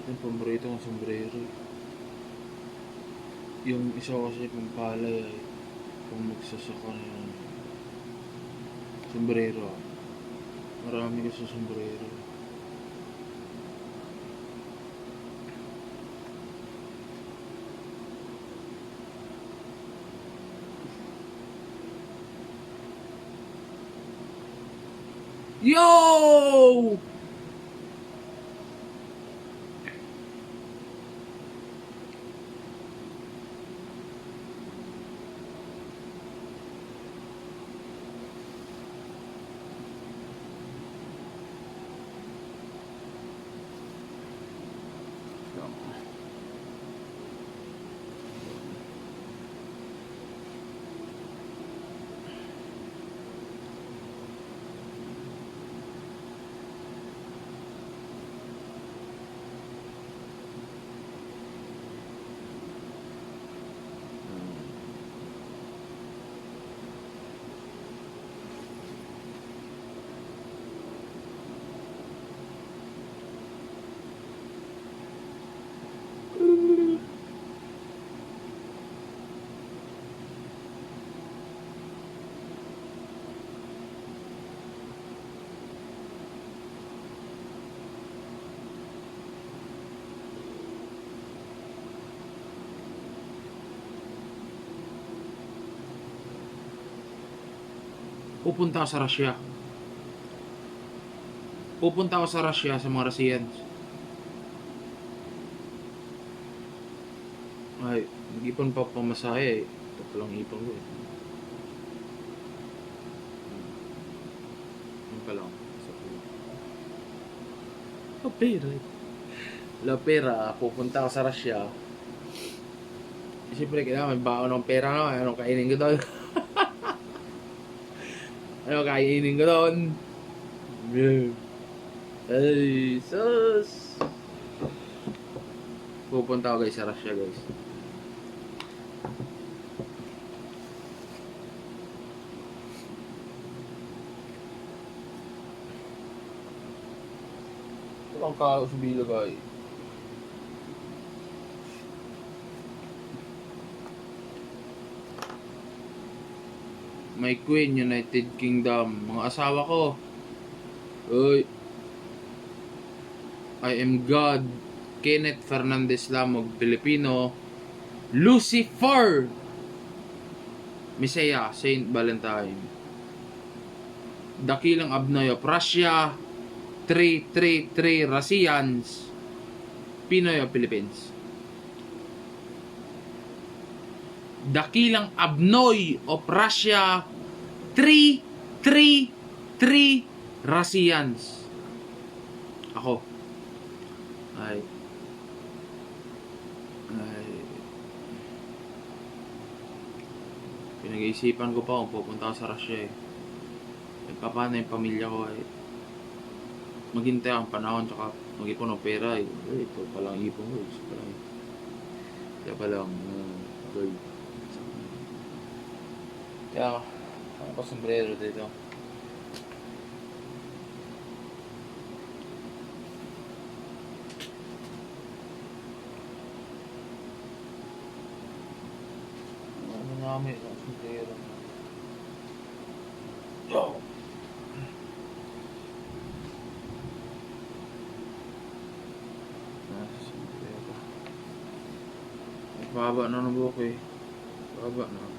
Yung paborito kong sombrero. Yung isa kasi pampalay ay kung magsasaka ng sombrero. Marami kasi sombrero. Yo! Pupunta ako sa Russia. Pupunta ako sa Russia sa mga Russians. Ay, nag-ipon pa pamasahe eh. Ito palang ipon ko eh. Yan pa lang. La pera. La pera. Pupunta ako sa Russia. Siyempre, kailangan may baon ng pera no. Anong kainin ko doon? Ano kainin ko doon? Ay, sus! Pupunta ako guys sa Russia guys. Ito ang kao sa bilo guys. My Queen, United Kingdom. Mga asawa ko. Uy. I am God. Kenneth Fernandez Lamog, Pilipino. Lucifer. Misaya, Saint Valentine. Dakilang Abnoy of Russia. 333 Russians. Pinoy of Philippines. Dakilang Abnoy of Russia. 333 Russians. Ako. Ay. Pinag-iisipan ko pa kung pupunta ako sa Russia eh. Paano yung pamilya ko eh. Maghintay ang panahon tsaka mag-ipon ng pera eh. Ito palang ipon ko. Kaya palang kaya ako pa sombrero dito. Ano namin ang sombrero? Yo! Sombrero. Baba na ng buhok eh. Baba na.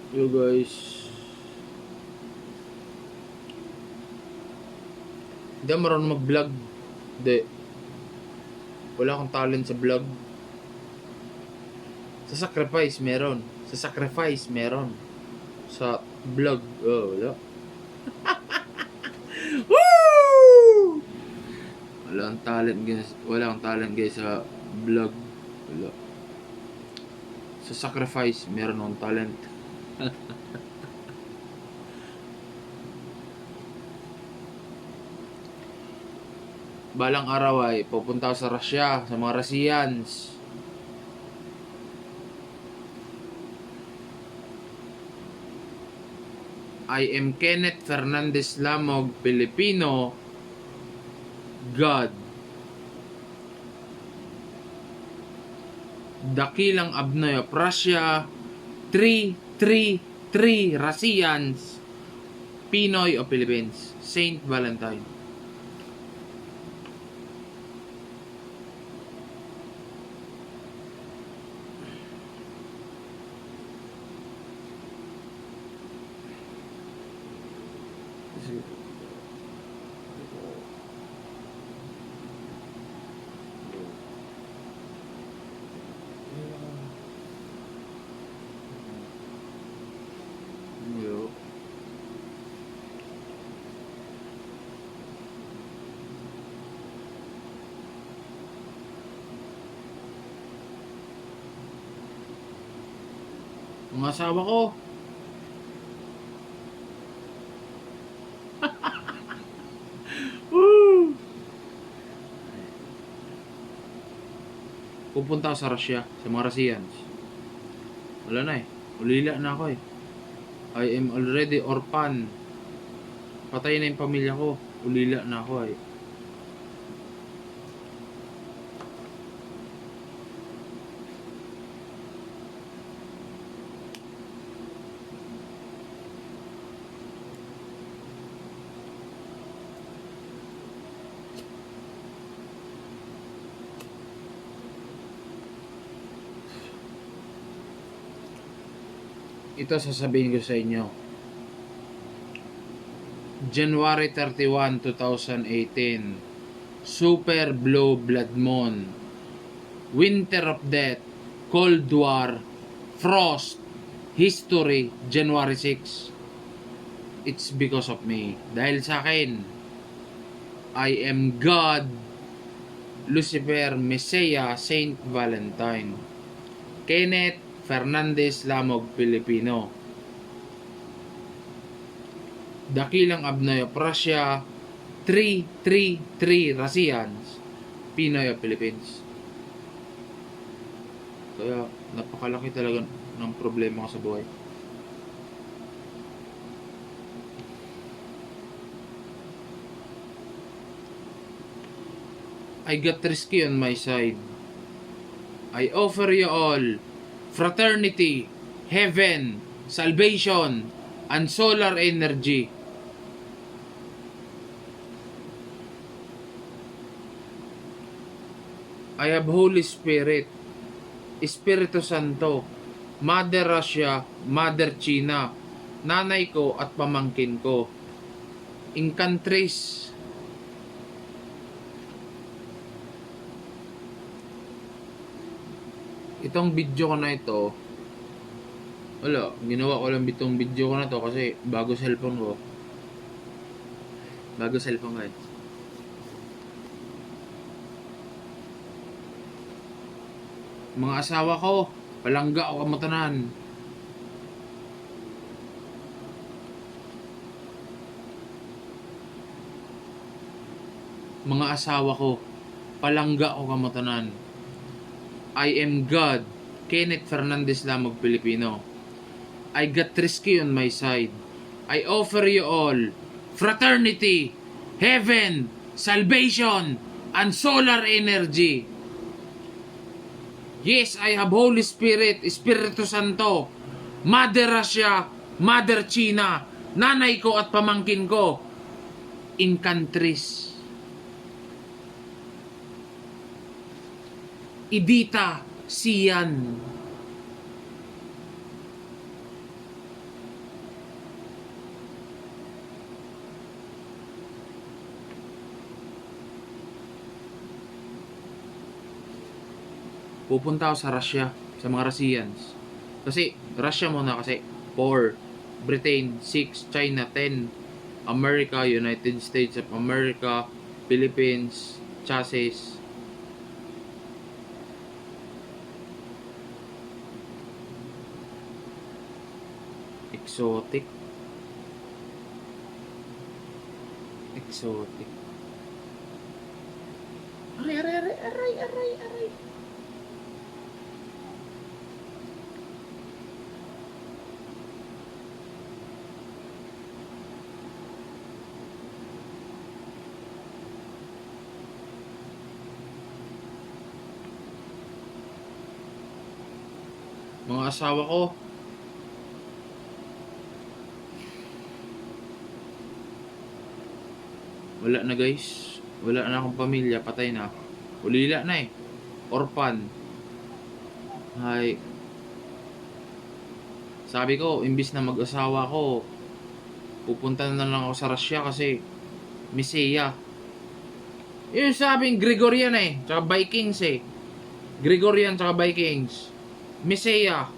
Yo guys. Hindi ako marunong mag-vlog. Hindi. Wala akong talent sa vlog. Sa sacrifice meron. Sa sacrifice meron. Sa vlog, oh, wala. Woo! Walang talent guys sa vlog. Wala. Sa sacrifice, meron akong talent. Balang araw ay pupunta ako sa Russia, sa mga Russians. I am Kenneth Fernandez Lamog, Filipino. God. Dakilang Abnoy of Russia. 333 Russians. Pinoy o Philippines. Saint Valentine. Yo. Mga asawa ko. Woo! Pupunta ako sa Russia, sa mga Russians. Wala na eh. Ulila na ako eh. I am already orphan. Patay na yung pamilya ko. Ulila na ako eh. Ito sasabihin ko sa inyo. January 31, 2018. Super Blue Blood Moon. Winter of Death. Cold War. Frost. History. January 6. It's because of me. Dahil sa akin. I am God. Lucifer, Messiah, Saint Valentine. Kenneth Fernandez Lamog, Filipino. Dakilang Abnoy of Russia. 333 Russians. Pinoy of Philippines. Kaya napakalaki talaga ng problema ko sa buhay. I got risky on my side. I offer you all fraternity, heaven, salvation, and solar energy. I have Holy Spirit, Espiritu Santo, Mother Russia, Mother China, nanay ko at pamangkin ko. In countries, itong video ko na ito, wala, ginawa ko lang itong video ko na to kasi bago cellphone ko. Bago cellphone guys. Mga asawa ko, palangga o kamatanan. Mga asawa ko, palangga o kamatanan. I am God, Kenneth Fernandez Lamog, Filipino. I got risky on my side. I offer you all fraternity, heaven, salvation, and solar energy. Yes, I have Holy Spirit, Espiritu Santo, Mother Russia, Mother China, nanay ko at pamangkin ko. In countries. Idita Sian. Pupunta ako sa Russia, sa mga Russians. Kasi Russia muna kasi 4, Britain 6, China 10, America, United States of America, Philippines, chassis. Exotic. Exotic. Aray, aray, aray, aray, aray, aray. Mga asawa ko, wala na guys. Wala na akong pamilya, patay na. Ulila na eh. Orphan. Ay. Sabi ko, imbis na mag-asawa ko, pupunta na lang ako sa Russia kasi Misaya. Yung sabing Gregorian eh, tsaka Vikings eh. Gregorian tsaka Vikings. Misaya.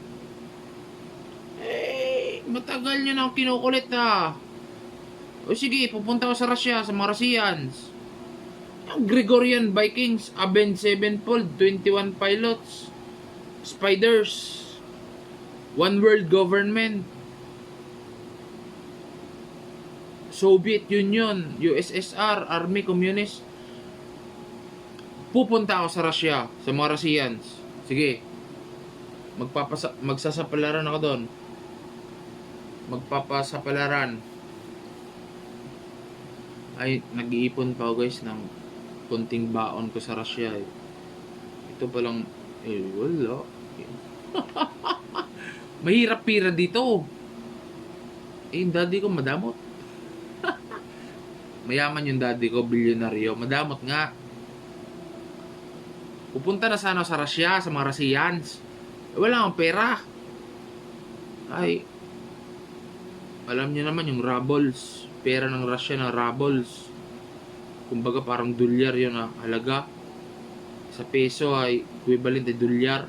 Eh, matagal nyo na akong kinukulit na. O sige, pupunta ako sa Russia, sa mga Russians. Yung Gregorian Vikings, Avenged Sevenfold, 21 pilots, Spiders, One World Government, Soviet Union, USSR, Army Communist. Pupunta ako sa Russia, sa mga Russians. Sige. Magsasapalaran ako doon. Magpapasapalaran. Ay, nag-iipon pa ako guys ng konting baon ko sa Russia eh. Ito palang, wala. Mahirap pira dito. Eh, yung daddy ko madamot. Mayaman yung daddy ko, bilyonaryo. Madamot nga. Pupunta na sana sa Russia, sa mga Russians. Wala akong pera. Ay, alam niyo naman yung rubles. Pera ng Russia na rubles. Kumbaga parang dolyar yun na halaga. Sa peso ay equivalent ay dolyar.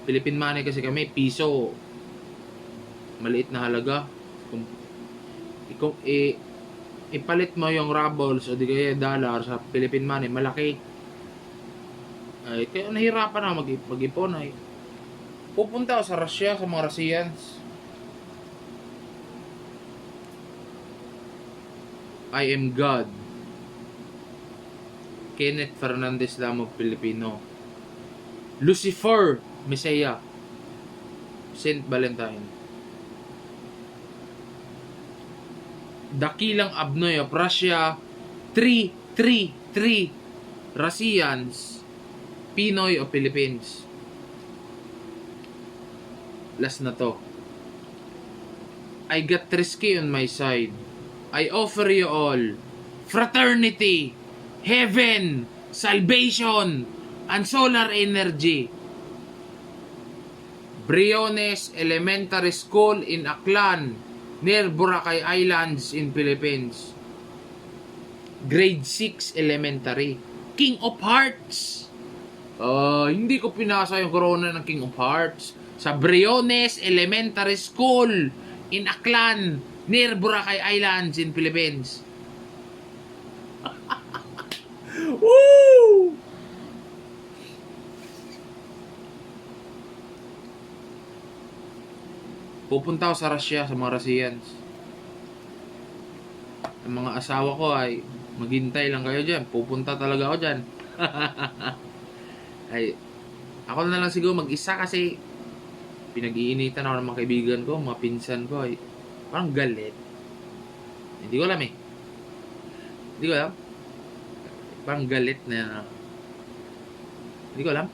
Philippine money kasi kami, piso. Maliit na halaga. Kung ipalit mo yung rubles o di kaya dollar sa Philippine money, malaki. Ay, kaya nahirapan ako mag-ipon ay. Pupunta ako sa Russia, sa mga Russians. I am God. Kenneth Fernandez Lamog, Pilipino. Lucifer, Misaya. Saint Valentine. Dakilang Abnoy of Russia. 3 Russians, Pinoy o Philippines. Last na to. I got Trisky on my side. I offer you all fraternity, heaven, salvation, and solar energy. Briones Elementary School in Aklan, near Boracay Islands in Philippines. Grade 6 Elementary. King of Hearts. Hindi ko pinasa yung corona ng King of Hearts. Sa Briones Elementary School in Aklan, near Boracay Islands in Philippines. Woo! Pupunta ako sa Russia, sa mga Russians. Ang mga asawa ko ay maghintay lang kayo dyan. Pupunta talaga ako dyan. Ay, ako na lang siguro mag-isa kasi pinag-iinitan ako ng mga kaibigan ko, mga pinsan ko ay parang galit. Hindi ko alam eh. Hindi ko alam. Parang galit na. Hindi ko alam.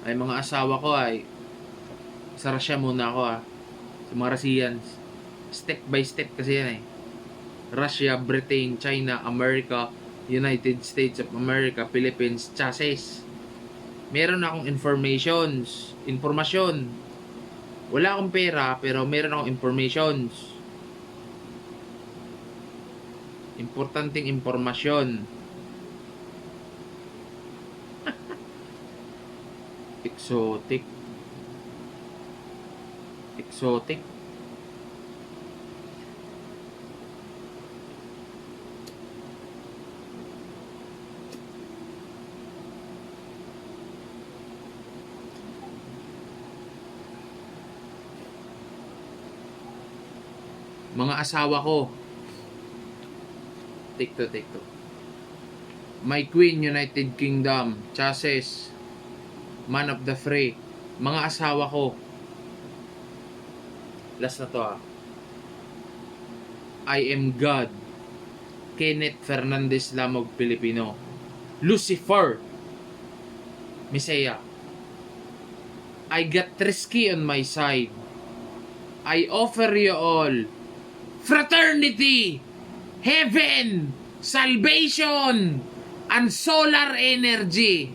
Ay mga asawa ko ay sa Russia muna ako sa mga Russians. Step by step kasi yan eh. Russia, Britain, China, America, United States of America, Philippines, chassis. Meron akong informasyon. Wala akong pera, pero meron akong informations. Importanteng impormasyon. Exotic. Mga asawa ko. Take to. My Queen, United Kingdom. Chassis. Man of the Free. Mga asawa ko. Last na to I am God. Kenneth Fernandez Lamog Pilipino. Lucifer. Misaya. I got Trisky on my side. I offer you all fraternity, heaven, salvation, and solar energy.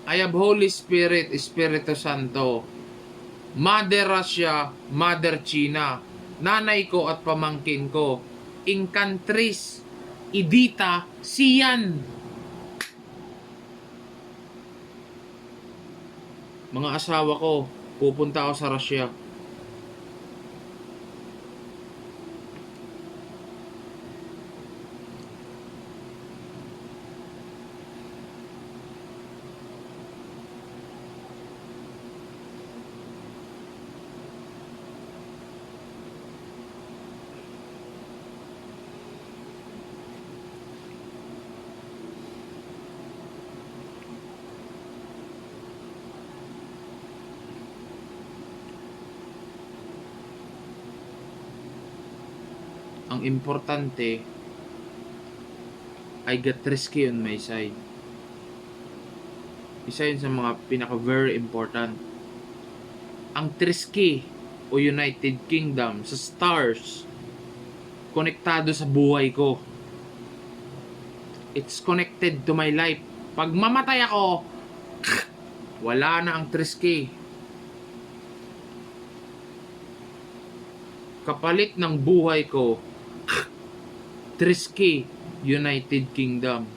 I have Holy Spirit, Espiritu Santo, Mother Russia, Mother China, nanay ko at pamangkin ko, in countries, Idita, Sian. Mga asawa ko, pupunta ako sa Russia. Ang importante, I got Trisky on my side. Isa yun sa mga pinaka very important. Ang Trisky o United Kingdom sa stars, konektado sa buhay ko. It's connected to my life. Pag mamatay ako, wala na ang Trisky. Kapalit ng buhay ko, Trisky, United Kingdom.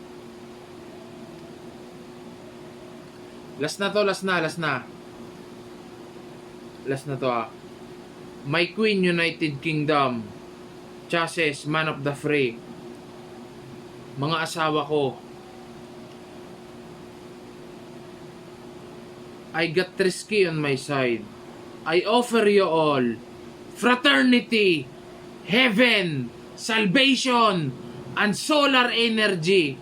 Last na to. Last na to My Queen, United Kingdom. Chassis, Man of the Free. Mga asawa ko. I got Trisky on my side. I offer you all fraternity, heaven, salvation, and solar energy.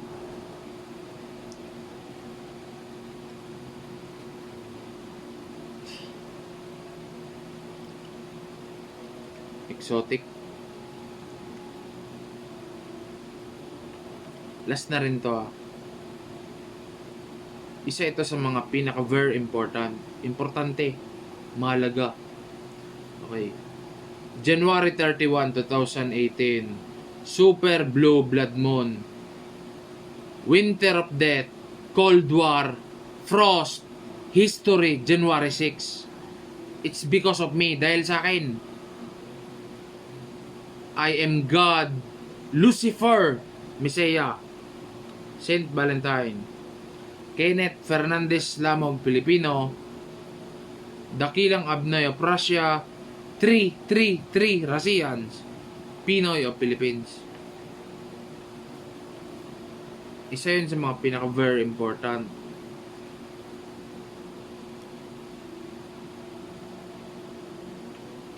Exotic. Last na rin to Isa ito sa mga pinaka very importante, mahalaga. Okay. January 31, 2018. Super Blue Blood Moon. Winter of Death. Cold War. Frost. History. January 6. It's because of me. Dahil sa akin. I am God. Lucifer. Misaya. Saint Valentine. Kenneth Fernandez Lamog Pilipino. Dakilang Abnoy of Russia. 3 Russians. Pinoy of Philippines. Isa yun sa mga pinaka very important.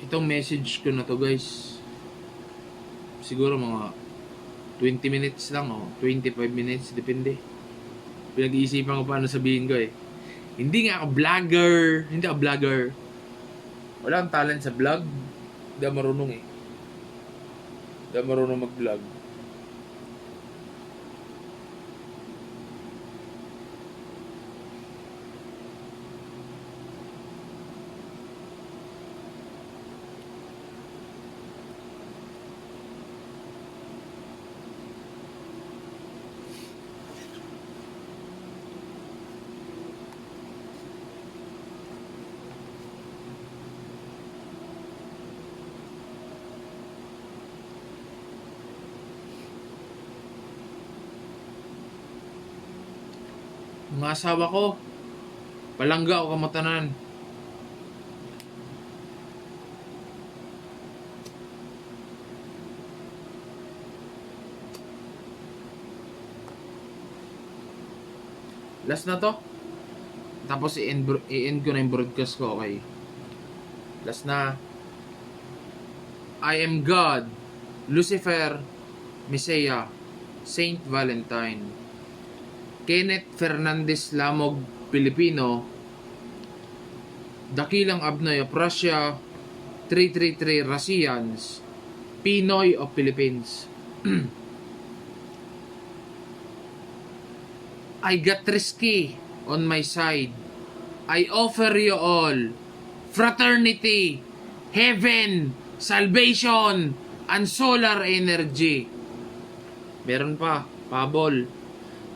Itong message ko na to guys, siguro mga 20 minutes lang 25 minutes, depende. Pinag-iisipan ko paano sabihin ko Hindi ako vlogger. Wala akong talent sa vlog. Hindi ako marunong Hindi ako marunong mag-vlog. Mga asawa ko, palangga o kamatanan. Last na to. Tapos i-end ko na yung broadcast ko, okay. Last na. I am God, Lucifer, Messiah, Saint Valentine. Kenneth Fernandez Lamog, Pilipino, Dakilang Abnoy of Russia, 333 Russians, Pinoy of Philippines. I got risky on my side. I offer you all fraternity, heaven, salvation, and solar energy. Meron pa, pabol.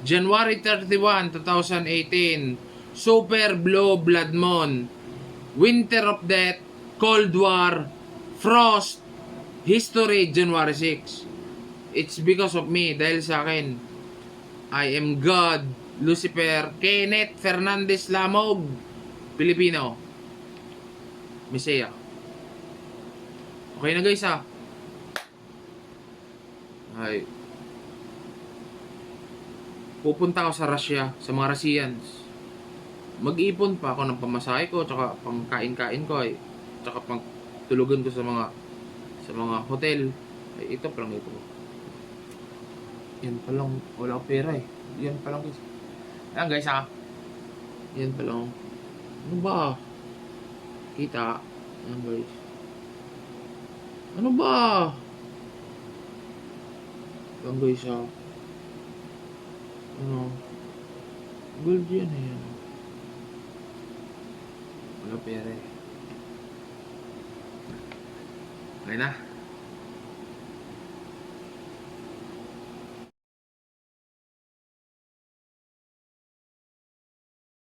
January 31, 2018, Super Blue Blood Moon, Winter of Death, Cold War, Frost, History, January 6. It's because of me, dahil sa akin. I am God, Lucifer, Kenneth Fernandez Lamog, Pilipino, Messiah. Okay na guys ha. Ay. Pupunta ako sa Russia, sa mga Russians. Mag-ipon pa ako ng pamasahe ko, tsaka pangkain-kain ko ay, tsaka pang tulugan ko sa mga hotel. Ay, ito pa lang ito. Yan pa lang, wala akong pera eh. Yan pa lang guys. Ayan guys ha. Yan pa lang. Ano ba? Kita. Ayan guys. Ano ba? Ayan guys ha. Ano? Gold yan eh. Wala pera eh. Okay na.